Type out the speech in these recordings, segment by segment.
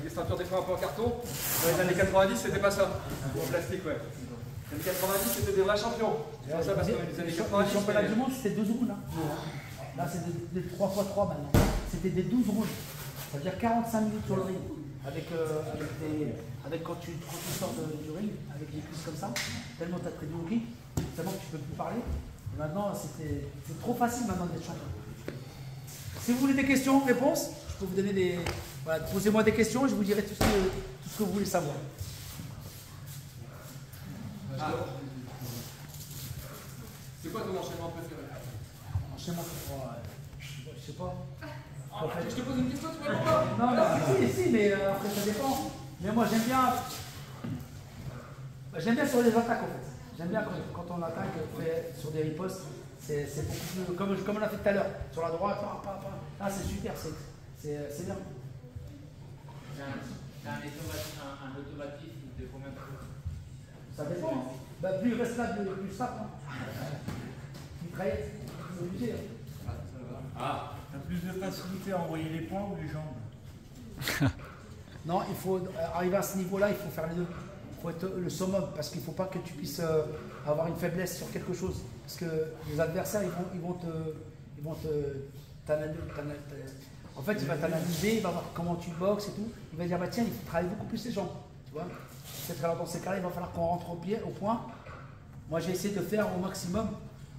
des ceintures des freins un peu en carton. Dans les années 90, c'était pas ça. En plastique, ouais. Les années 90, c'était des vrais champions. C'est pour ça parce que les années 90. Le championnat du monde, c'était 12 rounds. Hein. Là, c'est des 3x3 maintenant. C'était des 12 rounds. Ça veut dire 45 minutes sur le ring. Avec quand tu sors du ring, avec des cuisses comme ça, tellement tu as pris du hockey, tellement que tu peux plus parler. Et maintenant, c'est trop facile maintenant d'être champion. Si vous voulez des questions, réponses, je peux vous donner des. Voilà, posez-moi des questions et je vous dirai tout ce que vous voulez savoir. Ah. C'est quoi ton enchaînement préféré? Enchaînement préféré, je sais pas. En fait, je te pose une question, tu réponds pas? Non, si, mais après ça dépend. Mais moi j'aime bien. J'aime bien sur les attaques en fait. J'aime bien quand on attaque sur des ripostes. C'est beaucoup plus. Comme on a fait tout à l'heure. Sur la droite, là c'est super, c'est bien. T'as un automatisme de combien de fois? Ça dépend. Bah, plus il reste là, plus ça prend. Mitraillette, c'est obligé. Ah, t'as plus de facilité à envoyer les poings ou les jambes? Non, il faut arriver à ce niveau-là, il faut faire les deux. Il faut être le summum parce qu'il ne faut pas que tu puisses avoir une faiblesse sur quelque chose. Parce que les adversaires, ils vont en fait, il va t'analyser, il va voir comment tu boxes et tout. Il va dire, bah tiens, il faut travailler beaucoup plus les jambes. Tu vois? Peut-être alors dans ces cas-là, il va falloir qu'on rentre au point. Moi, j'ai essayé de faire au maximum.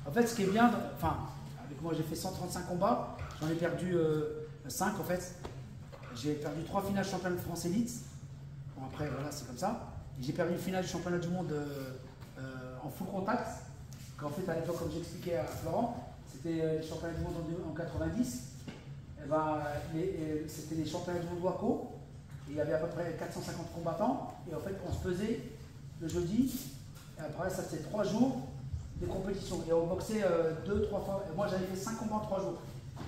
En fait, ce qui est bien, avec moi, j'ai fait 135 combats. J'en ai perdu 5 en fait. J'ai perdu 3 finales championnat de France élite. Bon, après, voilà, c'est comme ça. J'ai perdu une finale du championnat du monde en full contact. En fait, à l'époque, comme j'expliquais à Florent, c'était les championnats du monde en 90. C'était les championnats du monde WACO. Il y avait à peu près 450 combattants. Et en fait, on se pesait le jeudi. Et après, ça c'était 3 jours de compétition. Et on boxait 2-3 fois. Et moi, j'avais fait 5 combats en 3 jours.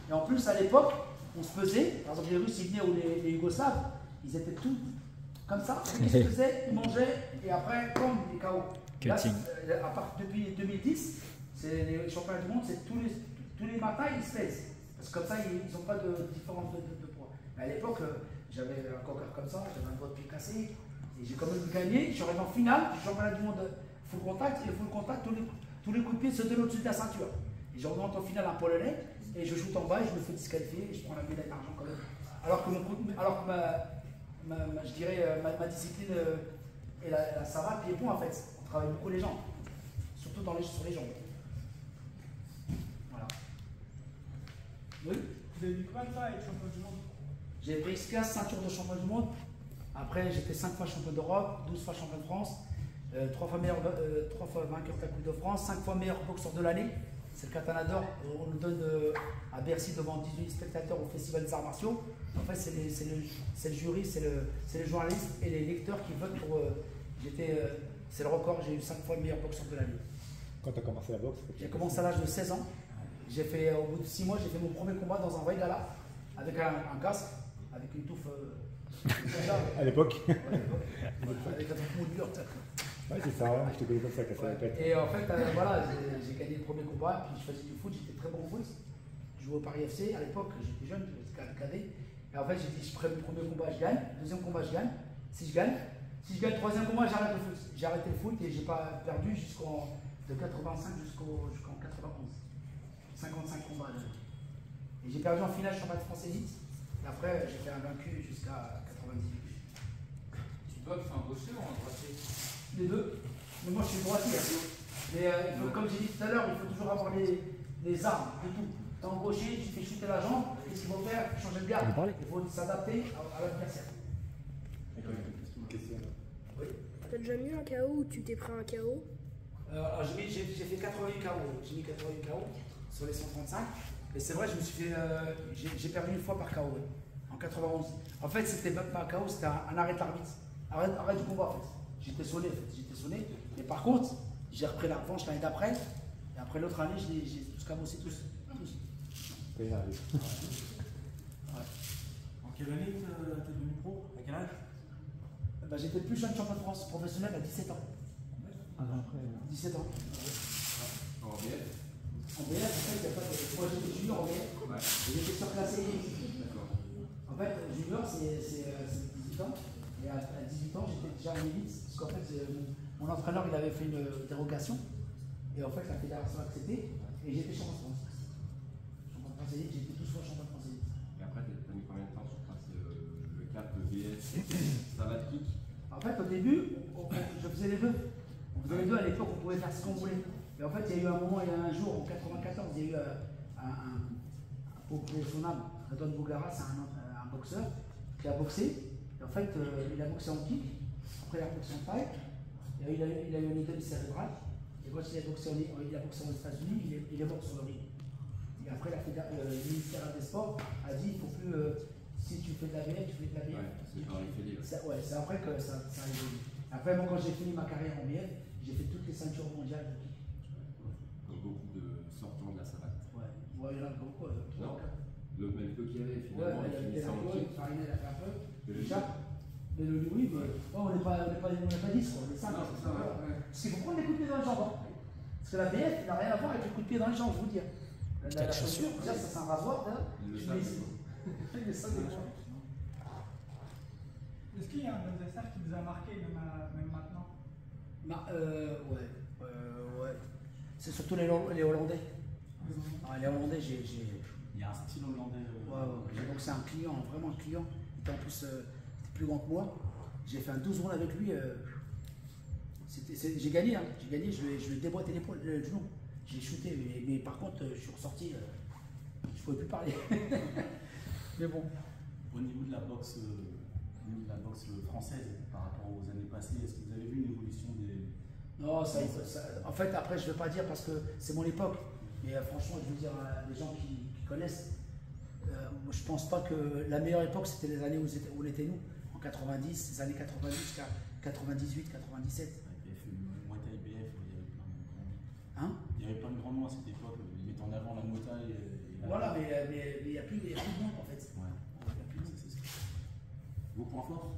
Et en plus, à l'époque, on se pesait. Par exemple, les Russes, ils venaient ou les Yougoslaves, ils étaient tous comme ça. Ils se pesaient, ils mangeaient. Et après, comme les KO. Là, à part depuis 2010, c'est les championnats du monde, c'est tous les matins, ils se pèsent. Parce que comme ça, ils n'ont pas de différence de poids. Mais à l'époque, j'avais un coqueur comme ça, j'avais un doigt de pied cassé. Et j'ai quand même gagné. Je suis arrivé en finale du championnat du monde full contact. Et full contact, tous les coups de pied se donnent au-dessus de la ceinture. Et je remonte en finale un polonais. Et je shoot en bas et je me fais disqualifier. Et je prends la médaille d'argent quand même. Alors que je dirais, ma discipline et la savate, pied point en fait. On travaille beaucoup les jambes. Surtout sur les jambes. Voilà. Oui. Vous avez mis combien de temps à être champion du monde? J'ai pris 15 ceintures de champion du monde. Après, j'étais 5 fois champion d'Europe, 12 fois champion de France, 3 fois vainqueur de la Coupe de France, 5 fois meilleur boxeur de l'année. C'est le Katana d'Or. On nous donne à Bercy devant 18 spectateurs au Festival des Arts Martiaux. En fait, c'est le jury, c'est les journalistes et les lecteurs qui votent pour. C'est le record, j'ai eu 5 fois le meilleur boxeur de l'année. Quand tu as commencé la boxe? J'ai commencé à l'âge de 16 ans. Au bout de 6 mois, j'ai fait mon premier combat dans un vrai gala avec un casque, avec une touffe. À l'époque? Avec un touffe moulure. Ouais, c'est ça, je te connais comme ça, casser la tête. Et en fait, voilà, j'ai gagné le premier combat, puis je faisais du foot, j'étais très bon au foot. Je jouais au Paris FC, à l'époque, j'étais jeune, j'étais cadet. Et en fait, j'ai dit, je ferai le premier combat, je gagne. Deuxième combat, je gagne. Si je gagne le troisième combat, j'arrête le foot. J'ai arrêté le foot et j'ai pas perdu de 85 jusqu'en 91. 55 combats. Et j'ai perdu en finale championnat de France élite. Et après, j'ai fait un vaincu jusqu'à 98. Tu boxes en gaucher ou en droitier? Les deux. Mais moi, je suis droitier. Mais comme j'ai dit tout à l'heure, il faut toujours avoir les armes de tout. T'es en gaucher, tu fais chuter la jambe, qu'est-ce qu'il faut faire? Changer de garde. Il faut s'adapter à l'adversaire. Une question. Oui. T'as déjà mis un KO ou tu t'es pris un KO? J'ai fait 88 KO. J'ai mis 88 KO sur les 135. Et c'est vrai, j'ai perdu une fois par KO, ouais, en 91. En fait, c'était même pas un KO, c'était un arrêt de l'arbitre. Arrêt du combat, en fait. J'étais sonné, Mais par contre, j'ai repris la revanche l'année d'après. Et après l'autre année, j'ai tous cabossé, tous. Oui, allez. Ouais. En quelle année t'es devenu pro? À quel âge? J'étais le plus jeune champion de France professionnel à 17 ans. Ah, après, 17 ans. En BF? En BF, en fait, il n'y a pas de. Moi, j'étais junior en BF. Ouais. Et j'étais surclassé. D'accord. En fait, junior, c'est 18 18 ans. Et à 18 ans, j'étais déjà en élite, parce qu'en fait, mon entraîneur, il avait fait une dérogation. Et en fait, la fédération a accepté. Et j'étais champion de France. Champion de France élite, j'étais 12 fois champion de France élite. Et après, tu as mis combien de temps sur passer le cap de BS Sabatique? En fait, au début, je faisais les deux. On faisait les deux à l'époque, on pouvait faire ce qu'on voulait. Et en fait, il y a eu un moment, il y a un jour, en 94, il y a eu un pauvre son âme, Redon Bougara, c'est un boxeur qui a boxé. Et en fait, il a boxé en kick, après il a boxé en fight, et il a eu une édème cérébrale. Et quand il a boxé aux États-Unis, il est mort sur le ring. Et après, le ministère des Sports a dit il ne faut plus, si tu fais de la BF, tu fais de la BF. Ouais, c'est par les fédés. Ouais, c'est après que ça a évolué. Après, moi, quand j'ai fini ma carrière en BF, j'ai fait toutes les ceintures mondiales de kick. Comme beaucoup de sortants de la savate. Ouais, il y en a beaucoup. Non. Le même peu qu'il y avait Ouais, finalement, il il y finissait a en un peu, kick. Farinel a fait un peu. Mais le Déjà, mais oui, mais on n'est pas 10, quoi, on est 5. Parce qu'il faut prendre des coups de pied dans les jambes. Hein. Parce que la BF, il n'a rien à voir avec les coups de pied dans les jambes, je vous dire. La chaussure, déjà, ça c'est un rasoir, là. Il le Tu savent, mets quoi. ici. Il le savent déjà. Est-ce qu'il y a un adversaire qui vous a marqué, même maintenant? Ouais. C'est surtout les Hollandais. Les Hollandais, Il y a un style hollandais. j'ai boxé un client, vraiment un client. Il était en plus plus grand que moi. J'ai fait un 12 rounds avec lui. J'ai gagné, hein. Je lui ai déboîté l'épaule, le genou. J'ai shooté, mais par contre, je suis ressorti. Je ne pouvais plus parler. Mais bon. Au niveau de la boxe française par rapport aux années passées, est-ce que vous avez vu une évolution des. Non, en fait, après, je ne vais pas dire parce que c'est mon époque. Mais franchement, je veux dire, les gens qui connaissent, je ne pense pas que la meilleure époque, c'était les années où on était nous, en 90, les années 90 jusqu'à 98, 97. Muay Thai BF, il y avait plein de grands noms. Hein? Il y avait plein de grands noms à cette époque. Ils mettaient en avant la Muay Thai. Voilà, mais il n'y a plus de noms en fait. Ouais. Il y a plus de noms. Vos points forts?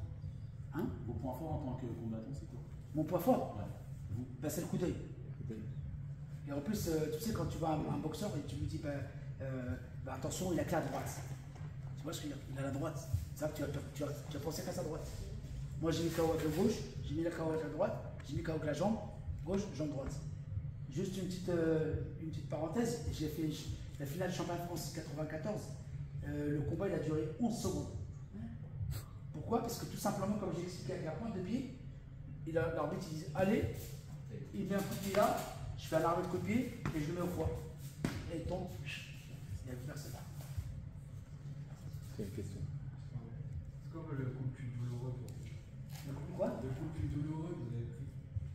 Hein? Vos points forts en tant que combattant, c'est quoi? Mon point fort, Ouais. Vous? c'est le coup d'œil. Et en plus, tu sais, quand tu vois un boxeur et tu lui dis, attention, il a que la droite. Tu vois ce qu'il a? Il a la droite. C'est ça que tu as pensé qu'à sa droite. Moi, j'ai mis KO avec le gauche, j'ai mis la KO avec la droite, j'ai mis KO avec la jambe gauche, jambe droite. Juste une petite parenthèse, j'ai fait la finale du championnat de France 94. Le combat, il a duré 11 secondes. Pourquoi? Parce que tout simplement, comme j'ai expliqué avec la pointe de pied, l'arbitre il dit allez, il met un coup de pied là, je fais un arrêt de coup de pied et je le mets au foie. Et il tombe, il n'y a plus personne. C'est une question. C'est comme le coup le plus douloureux pour vous. Le coup de quoi? Le coup le plus douloureux que vous avez pris.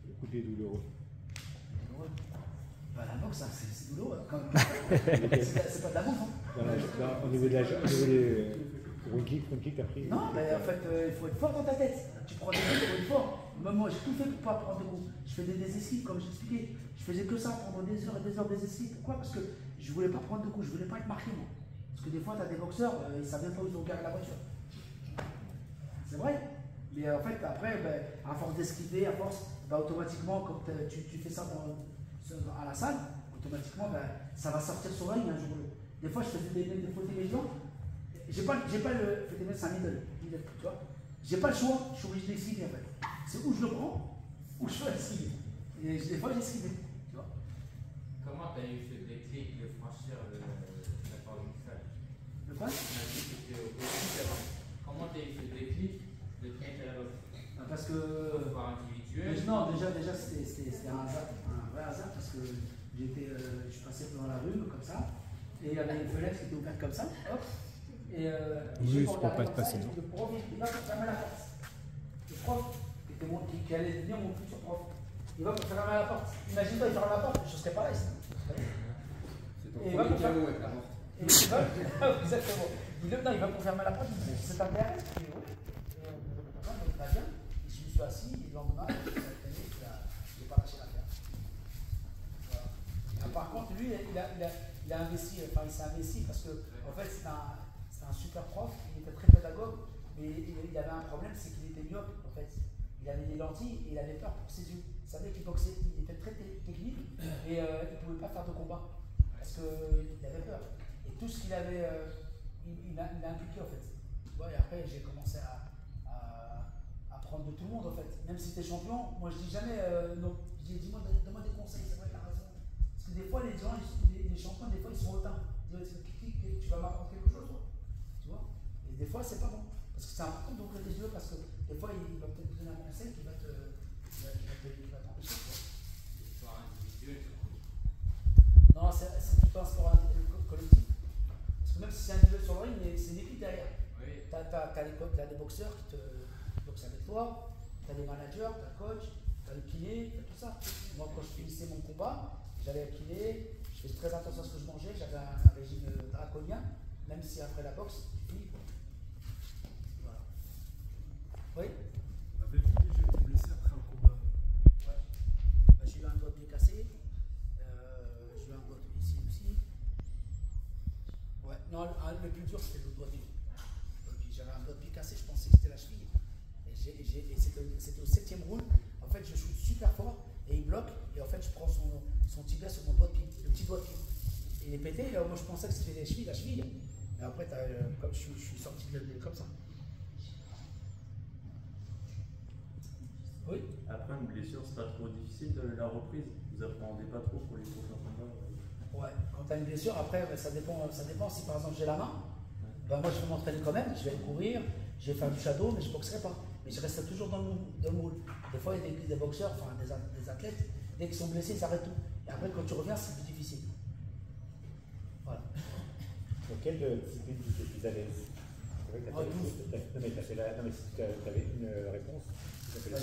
Le coup de pied douloureux. La boxe, c'est douloureux. C'est pas de la bouffe. Hein. Au niveau des front kick, t'as pris. Non, mais en fait, il faut être fort dans ta tête. Tu prends des coups, il faut être fort. Même moi, j'ai tout fait pour pas prendre de coups. Je faisais des esquives, comme j'expliquais. Je faisais que ça pendant des heures et des heures des esquives. Pourquoi? Parce que je voulais pas prendre de coups, je voulais pas être marqué, moi. Parce que des fois, tu as des boxeurs, ils savent même pas où ils ont garé la voiture. C'est vrai. Mais en fait, après, à force d'esquiver, à force, automatiquement, quand tu fais ça à la salle, automatiquement, ça va sortir sur l'œil un jour ou l'autre. Des fois, je faisais des fautes évidentes. J'ai pas le fait des c'est un middle, tu vois. J'ai pas le choix, je suis obligé d'esquiver en fait. C'est où je le prends, ou je dois esquiver. Et des fois, j'ai esquivé, tu vois. Comment tu as eu ce déclic de franchir la porte du salle? Le quoi? Comment tu as eu ce déclic de te mettre à la boxe? Parce que. Sport individuel? Non, déjà c'était un hasard, un vrai hasard, parce que je suis passé dans la rue, comme ça, et il y avait une fenêtre qui était ouverte comme ça, hop. Et Juste pour pas te passer. Le prof, il va pour fermer la porte. Le prof, qui allait devenir mon futur prof, il va pour fermer la porte. Imagine-toi, il ferme la porte, je serais pareil. C'est ton Et il va premier pour faire. KO avec la porte. Et il va, exactement. Il va pour fermer la porte, il dit c'est intéressant. Et oui. Et il va bien. Et je me suis assis, et le lendemain, il n'a pas lâché l'affaire. Voilà. Par contre, lui, il a investi, enfin il s'est investi parce que en fait c'est un super prof, il était très pédagogue, mais il avait un problème, c'est qu'il était myope en fait. Il avait des lentilles et il avait peur pour ses yeux. Il savait qu'il boxait, il était très technique et il ne pouvait pas faire de combat parce qu'il avait peur. Et tout ce qu'il avait, il a impliqué en fait. Ouais, et après j'ai commencé à apprendre de tout le monde en fait. Même si tu es champion, moi je dis jamais non. Je dis dis-moi, donne-moi des conseils, c'est vrai, t'as raison. Parce que des fois, les gens, les champions, des fois ils sont hautains. Tu vas m'apprendre quelque chose, toi. Tu vois. Et des fois, c'est pas bon. Parce que c'est important de ouvrir les yeux parce que des fois, il va peut-être te donner un conseil qui va t'empêcher. Non, c'est plutôt un sport collectif. Parce que même si c'est individuel sur le ring, c'est une équipe derrière. Oui. T'as des boxeurs qui te boxent avec toi, t'as des managers, t'as le coach, t'as le kiné, t'as tout ça. Moi, quand je finissais mon combat, j'allais à kiné, je faisais très attention à ce que je mangeais, j'avais un régime draconien, même si après la boxe, tu finis. Voilà. Oui. Avez-vous déjà été blessé après un combat? Ouais. Bah, j'ai eu un doigt de pied cassé. J'ai eu un doigt ici aussi. Ouais. Non, le plus dur c'était le doigt de pied. J'avais un doigt de pied cassé, je pensais que c'était la cheville. Et c'était au 7e round. En fait, je shoot super fort et il bloque. Et en fait, je prends son tibia sur mon doigt de pied, le petit doigt de pied. Et il est pété. Et moi, je pensais que c'était la cheville. Et après, comme je suis sorti comme ça. Oui. Après une blessure, c'est pas trop difficile de la reprise. Vous appréhendez pas trop pour les prochains combats? Ouais, quand tu as une blessure, après ça dépend si par exemple j'ai la main, ben moi je vais m'entraîner quand même, je vais aller courir, je vais faire du shadow, mais je ne boxerai pas. Mais je reste toujours dans le moule. Des fois il y a des boxeurs, enfin des athlètes, dès qu'ils sont blessés, ils arrêtent tout. Et après quand tu reviens, c'est plus difficile. Voilà. Dans quelle discipline tu es plus à l'aise? C'est vrai que tu avais une réponse.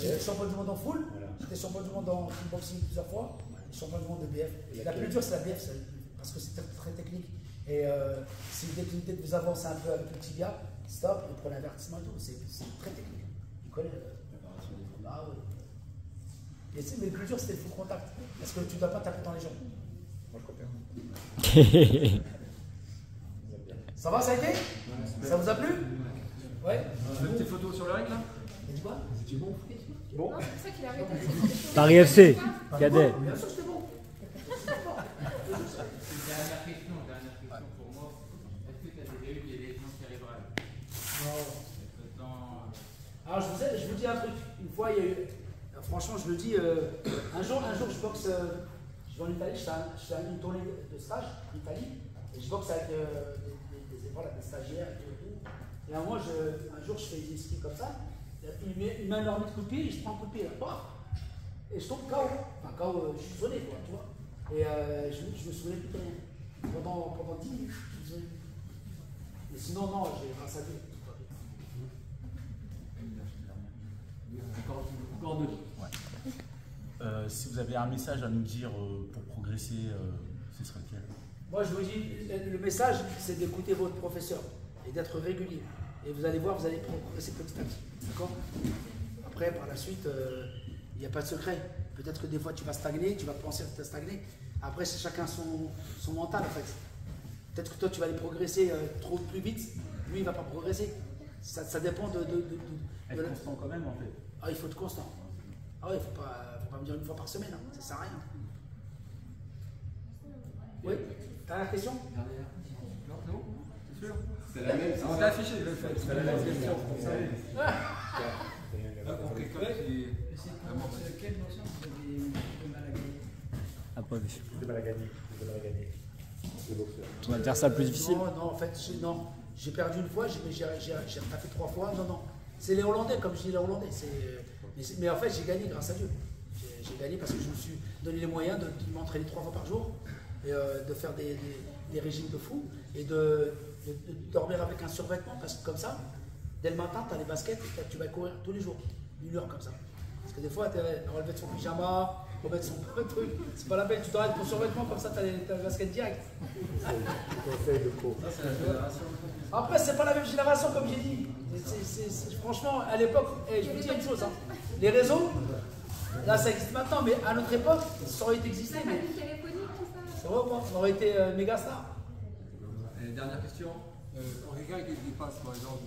J'étais champion du monde en full, j'étais champion du monde en kickboxing plusieurs fois, champion du monde de BF. La plus dure, c'est la BF, parce que c'est très technique. Et si dès que vous avancez un peu avec le tibia, stop, il prend l'avertissement et tout. C'est très technique. Il connaît Ah oui. Mais le plus dur, c'était le full contact. Parce que tu ne dois pas taper dans les jambes. Moi, je préfère. Ça va, ça a été? Ça vous a plu? Ouais. Tu fais tes photos sur le ring là? Et tu vois? C'est bon. Non, c'est pour ça qu'il a arrêté. Paris FC, cadet. Bien sûr, c'était bon. Dernière question pour moi. Est-ce que tu as déjà eu des lésions cérébrales? Non. Alors je vous dis un truc. Une fois, il y a eu. Franchement, je le dis. Un jour, je boxe. Je vais en Italie. Je fais une tournée de stage en Italie. Et je boxe avec des stagiaires et tout. Et à moi, un jour, je fais des skis comme ça. Il m'a énormément de coups de pied, et je prends un coup de pied là, et je tombe KO. Enfin, KO, je suis sonné, quoi, tu vois. Et je me souvenais plus de rien. Pendant 10 minutes, je me souvenais plus. Mais sinon, non, j'ai grâce à Dieu. Encore deux. Ouais. Si vous avez un message à nous dire pour progresser, ce serait lequel? Moi, je vous dis, le message, c'est d'écouter votre professeur et d'être régulier. Et vous allez voir, vous allez progresser petit à petit. D'accord? Après, par la suite, il n'y a pas de secret. Peut-être que des fois, tu vas stagner, tu vas penser que tu as stagné. Après, c'est chacun son mental, en fait. Peut-être que toi, tu vas aller progresser trop plus vite. Lui, il ne va pas progresser. Ça dépend de être constant quand même, en fait. Ah, il faut être constant. Ah oui, il ne faut pas me dire une fois par semaine. Hein. Ça ne sert à rien. Oui? T'as la question? Non? C'est sûr? C'est la même. On t'a affiché le fait. C'est la même question. Pour quelqu'un qui Quelle notion vous avez de mal à gagner? Ah, pas vu. De mal à gagner. Le boxeur. Ton adversaire le plus difficile? Non, en fait, j'ai perdu une fois, j'ai retapé 3 fois. Non. C'est les Hollandais, comme je dis les Hollandais. Mais en fait, j'ai gagné grâce à Dieu. J'ai gagné parce que je me suis donné les moyens de m'entraîner 3 fois par jour, et de faire des régimes de fou, et de dormir avec un survêtement, parce que comme ça, dès le matin, tu as les baskets, et tu vas courir tous les jours, 1 heure comme ça. Parce que des fois, tu vas relever son pyjama, remettre son truc, c'est pas la peine, tu t'arrêtes ton survêtement, comme ça, tu as les baskets direct. Conseil de pro. Ça, c'est la génération. Après, c'est pas la même génération, comme j'ai dit. Franchement, à l'époque, je vous dis une chose, hein, les réseaux, là, ça existe maintenant, mais à notre époque, ça aurait été existé. Mais... C'est vrai ou pas? Ça aurait été méga star. Dernière question. Pour quelqu'un qui dépasse, par exemple,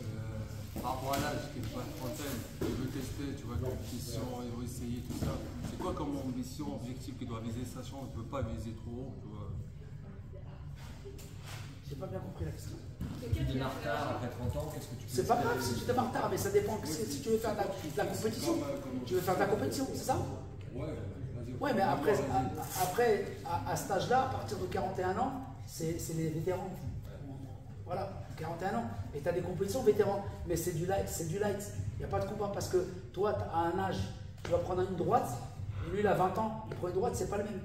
par rapport à l'âge, qui n'est pas trentaine, qui veut tester, tu vois, compétition, il veut essayer tout ça, c'est quoi comme ambition, objectif qu'il doit viser, sachant qu'il ne peut pas viser trop haut, tu vois? J'ai pas bien compris la question. Tu démarres tard après 30 ans, qu'est-ce que tu fais? C'est pas grave si tu démarres tard, mais ça dépend si tu veux faire de la compétition. Tu veux faire de la compétition, c'est ça? Ouais, mais après à cet âge-là, à partir de 41 ans, c'est les vétérans. Voilà, 41 ans. Et tu as des compétitions vétérans, mais c'est du light, c'est du light. Il n'y a pas de combat parce que toi, à un âge, tu vas prendre une droite, et lui, il a 20 ans, il prend une droite, c'est pas le même.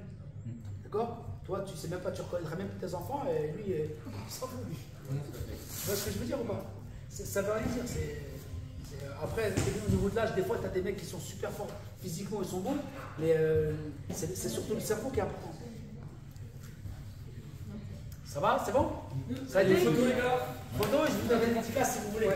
D'accord? Toi, tu sais même pas, tu reconnaîtrais même tes enfants, et lui, il s'en fout, lui. Tu vois ce que je veux dire ou pas? Ça veut rien dire. Après, au niveau de l'âge, des fois, tu as des mecs qui sont super forts physiquement, ils sont bons, mais c'est surtout le cerveau qui est important. Ça va? C'est bon? Ça a été? Photo, les gars. Photo, je vous donne une dédicace si vous voulez.